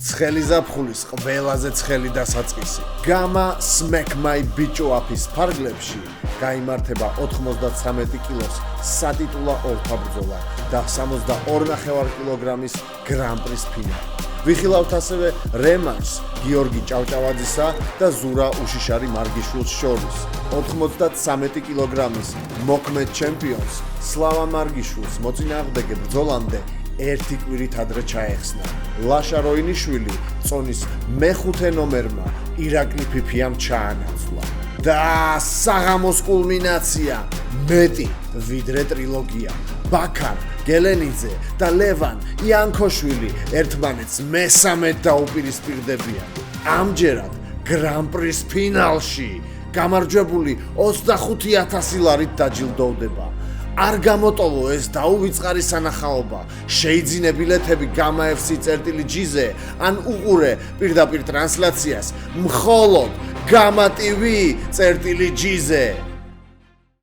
ცხელი ზაფხულის ყველაზე ცხელი დასაწყისი. გამა Smack My Bitch Up-ის ფარგლებში გაიმართება 93 კილოს სატიტულა ორთაბრძოლა და 62.5 კილოგრამის გრან-პრის ფინალი. ვიხილავთ ასევე რემანშს გიორგი ჭავჭავაძისა და ზურა უშიშარი მარგიშვილის შორის. 93 კილოგრამის მოქმედ ჩემპიონს სლავა მარგიშვილს მოწინააღმდეგე ბრძოლამდე ერთი კვირით ადრე ჩაეხსნა. ლაშა როინიშვილი წონის მეხუთე ნომერმა ირაკლი ფიფიამ ჩაანაცვლა. და საღამოს კულმინაცია მეტი ვიდრე ტრილოგია. ბაქარ გელენიძე და ლევან იანქოშვილი ერთმანეთს მესამედ დაუპირისპირდებიან. ამჯერად გრან-პრის ფინალში გამარჯვებული 25,000 ლარით დაჯილდოვდება. არ გამოტოვო ეს დაუვიწყარი სანახაობა. შეიძინე ბილეთები GAMA-FC.GZ-ზე ან უყურე პირდაპირ ტრანსლაციას მხოლოდ GAMA TV.GZ-ზე.